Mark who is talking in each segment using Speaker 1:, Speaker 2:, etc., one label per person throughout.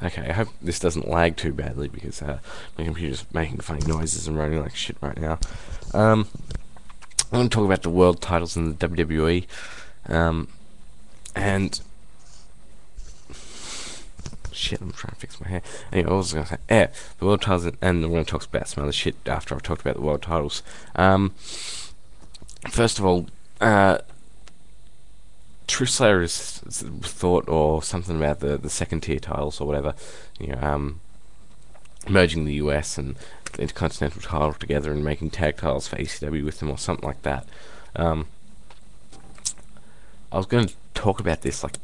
Speaker 1: Okay, I hope this doesn't lag too badly because my computer's making funny noises and running like shit right now. Um, I want to talk about the world titles in the WWE. Um, and shit, I'm trying to fix my hair. Anyway, what was I going to say? Yeah, the world titles, and we're going to talk about some other shit after I've talked about the world titles. First of all, True Slayer is thought or something about the second tier titles or whatever. You know, merging the US and the Intercontinental title together and making tag titles for ECW with them or something like that. Um, I was going to talk about this like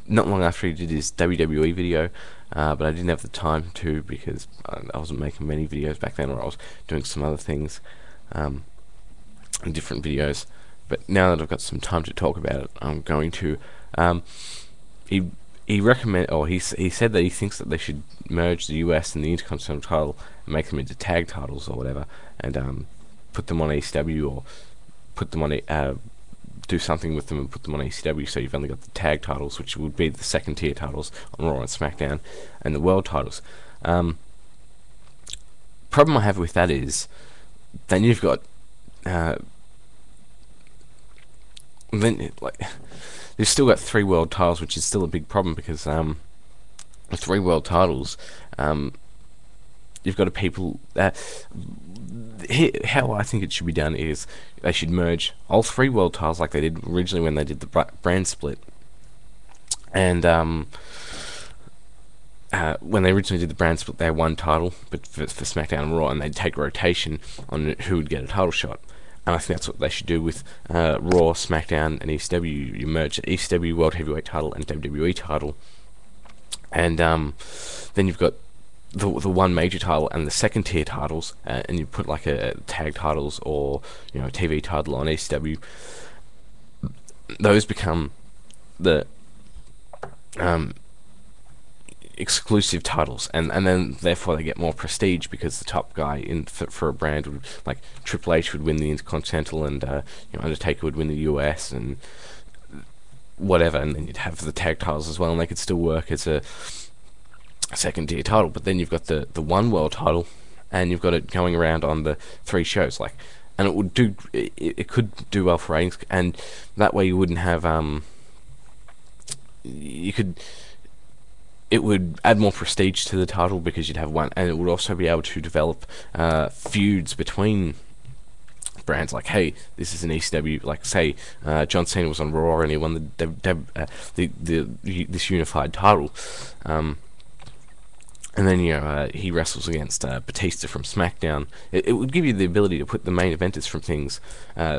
Speaker 1: not long after he did his WWE video, but I didn't have the time to because I wasn't making many videos back then, or I was doing some other things, different videos. But now that I've got some time to talk about it, I'm going to. He he said that he thinks that they should merge the US and the Intercontinental title and make them into tag titles or whatever, and put them on ECW or put them on do something with them and put them on ECW. So you've only got the tag titles, which would be the second tier titles on Raw and SmackDown, and the world titles. Problem I have with that is then you've got then like they've still got 3 world titles, which is still a big problem because with 3 world titles, you've got people. How I think it should be done is they should merge all 3 world titles like they did originally when they did the brand split, and when they originally did the brand split, they had one title, but for SmackDown and Raw, and they'd take rotation on who would get a title shot. And I think that's what they should do with Raw, SmackDown, and ECW. You merge the ECW World Heavyweight title and WWE title, and then you've got the one major title and the second tier titles, and you put like a tag titles or a TV title on ECW. Those become the exclusive titles, and then therefore they get more prestige because the top guy for a brand would, like Triple H would win the Intercontinental, and Undertaker would win the US and whatever, and then you'd have the tag titles as well, and they could still work as a second tier title. But then you've got the 1 world title, and you've got it going around on the 3 shows, like, and it could do well for ratings, and that way you wouldn't have you could it would add more prestige to the title because you'd have one, and it would also be able to develop feuds between brands. Like, hey, this is an ECW. Like, say, John Cena was on Raw and he won this unified title, and then he wrestles against Batista from SmackDown. It would give you the ability to put the main eventers from things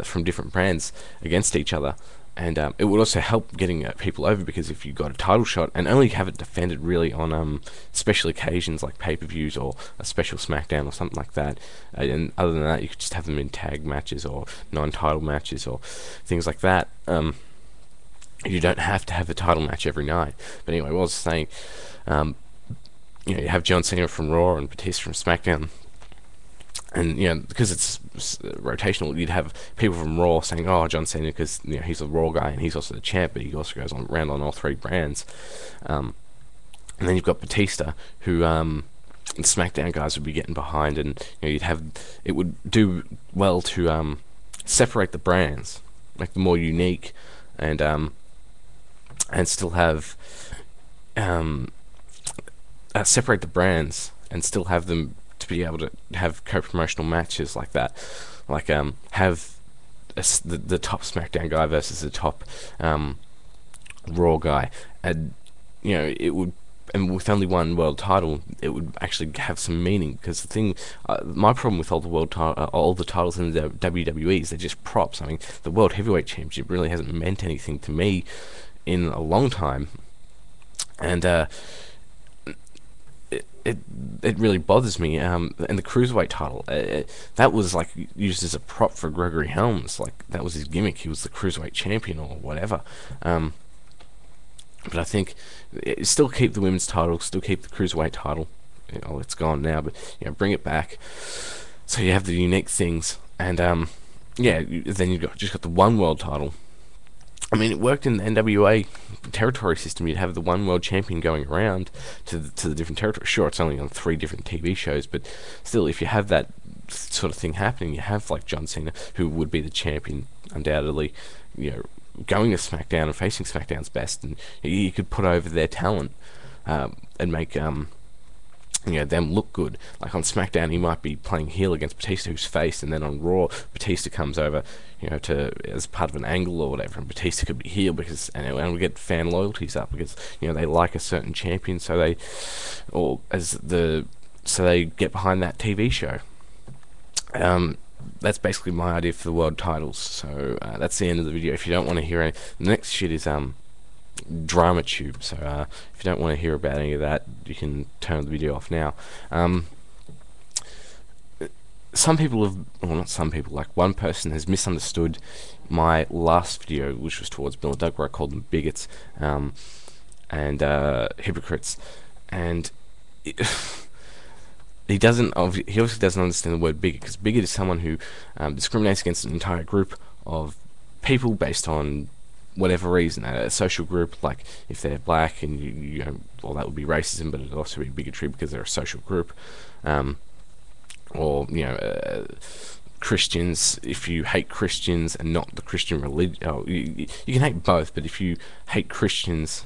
Speaker 1: from different brands against each other. And it would also help getting people over, because if you got a title shot and only have it defended really on special occasions like pay-per-views or a special SmackDown or something like that, and other than that you could just have them in tag matches or non-title matches or things like that. You don't have to have a title match every night. But anyway, what I was saying, you have John Cena from Raw and Batista from SmackDown. And because it's rotational, you'd have people from Raw saying, "Oh, John Cena, because he's a Raw guy and he's also the champ, but he also goes on around on all 3 brands." And then you've got Batista, who the SmackDown guys would be getting behind, and it would do well to separate the brands, make them more unique, and still have separate the brands and still have them to be able to have co-promotional matches like that, like have the top SmackDown guy versus the top Raw guy, and it would, and with only 1 world title, it would actually have some meaning. Because the thing, my problem with all the titles in the WWE is they're just props. I mean, the World Heavyweight Championship really hasn't meant anything to me in a long time, and it really bothers me. And the cruiserweight title, that was like used as a prop for Gregory Helms. Like, that was his gimmick. He was the cruiserweight champion or whatever. But I think still keep the women's title, still keep the cruiserweight title. It's gone now, but bring it back. So you have the unique things, and then you've just got the 1 world title, I mean, it worked in the NWA territory system. You'd have the one world champion going around to the different territories. Sure, it's only on 3 different TV shows, but still, if you have that sort of thing happening, you have like John Cena, who would be the champion undoubtedly, you know, going to SmackDown and facing SmackDown's best, and you could put over their talent and make them look good. Like on SmackDown, he might be playing heel against Batista, who's face, and then on Raw, Batista comes over, to as part of an angle or whatever, and Batista could be heel because, and we get fan loyalties up because they like a certain champion, so they get behind that TV show. That's basically my idea for the world titles. So that's the end of the video. If you don't want to hear any, the next shit is drama tube. So if you don't want to hear about any of that, you can turn the video off now. Some people have, well, not some people, like one person has misunderstood my last video, which was towards Bill and Doug, where I called them bigots and hypocrites, and he obviously doesn't understand the word bigot, because bigot is someone who discriminates against an entire group of people based on whatever reason, a social group, like if they're black, and well, that would be racism, but it'd also be bigotry because they're a social group, or Christians. If you hate Christians and not the Christian religion, you can hate both, but if you hate Christians,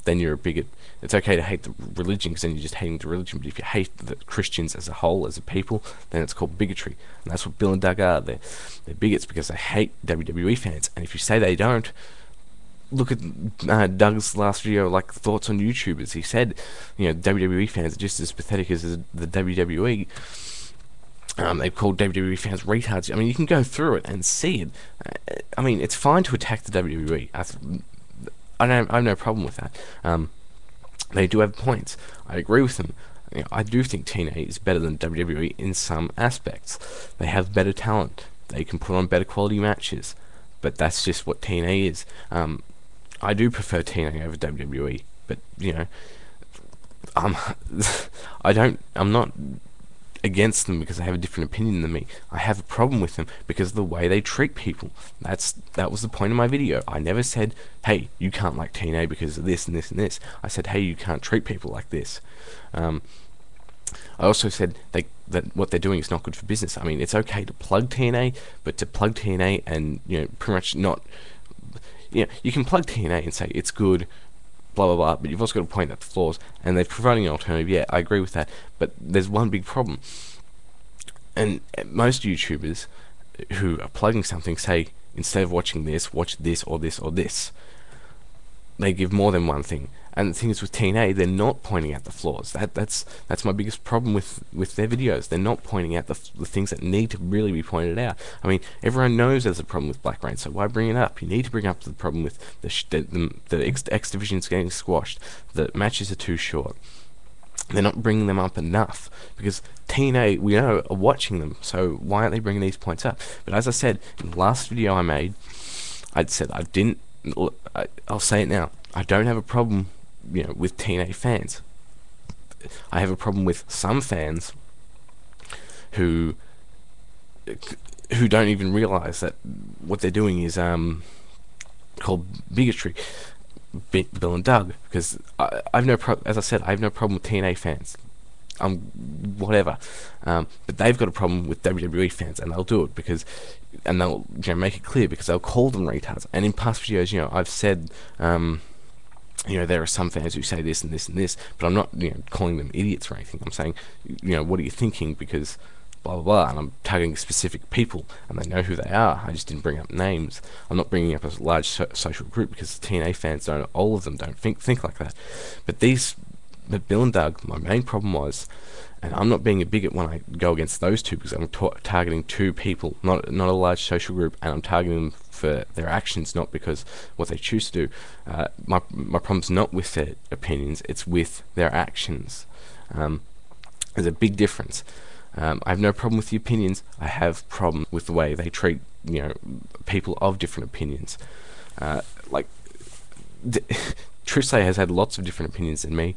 Speaker 1: then you're a bigot. It's okay to hate the religion, because then you're just hating the religion, but if you hate the Christians as a whole, as a people, then it's called bigotry. And that's what Bill and Doug are. They're bigots because they hate WWE fans, and if you say they don't, look at Doug's last video, like thoughts on YouTubers. He said, WWE fans are just as pathetic as the WWE. They've called WWE fans retards. I mean, you can go through it and see it. I mean, it's fine to attack the WWE. I have no problem with that. They do have points. I agree with them. I do think TNA is better than WWE in some aspects. They have better talent. They can put on better quality matches. But that's just what TNA is. I do prefer TNA over WWE. But, I'm not against them because they have a different opinion than me. I have a problem with them because of the way they treat people. That was the point of my video. I never said, hey, you can't like TNA because of this and this and this. I said, hey, you can't treat people like this. I also said that what they're doing is not good for business. I mean, it's okay to plug TNA, but to plug TNA and pretty much not, you can plug TNA and say it's good, blah blah blah, but you've also got to point out the flaws, and they're providing an alternative. Yeah, I agree with that, but there's one big problem, and most YouTubers who are plugging something say, instead of watching this, watch this or this or this. They give more than one thing, and the thing is with TNA, they're not pointing out the flaws. That's my biggest problem with their videos. They're not pointing out the things that need to really be pointed out. I mean, everyone knows there's a problem with Black Reign, so why bring it up? You need to bring up the problem with the X division's getting squashed. The matches are too short. They're not bringing them up enough because TNA, we know, are watching them. So why aren't they bringing these points up? But as I said in the last video I made, I'd said I didn't. I'll say it now. I don't have a problem, with TNA fans. I have a problem with some fans who don't even realize that what they're doing is called bigotry. Bill and Doug, because I've no as I said, I have no problem with TNA fans. Whatever, but they've got a problem with WWE fans, and they'll do it and they'll make it clear because they'll call them retards. And in past videos, I've said, there are some fans who say this and this and this, but I'm not, calling them idiots or anything. I'm saying, what are you thinking? Because blah blah blah, and I'm tagging specific people, and they know who they are. I just didn't bring up names. I'm not bringing up a large social group because TNA fans all of them don't think like that. But Bill and Doug, my main problem was, and I'm not being a bigot when I go against those two because I'm targeting two people, not a large social group, and I'm targeting them for their actions, not because what they choose to do. My problem's not with their opinions, it's with their actions. There's a big difference. I have no problem with the opinions. I have problem with the way they treat, people of different opinions. Trish has had lots of different opinions than me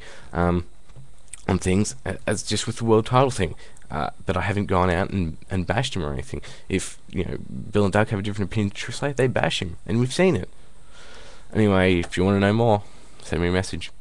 Speaker 1: on things, as just with the world title thing. But I haven't gone out and bashed him or anything. If Bill and Doug have a different opinion to Trish, they bash him, and we've seen it. Anyway, if you want to know more, send me a message.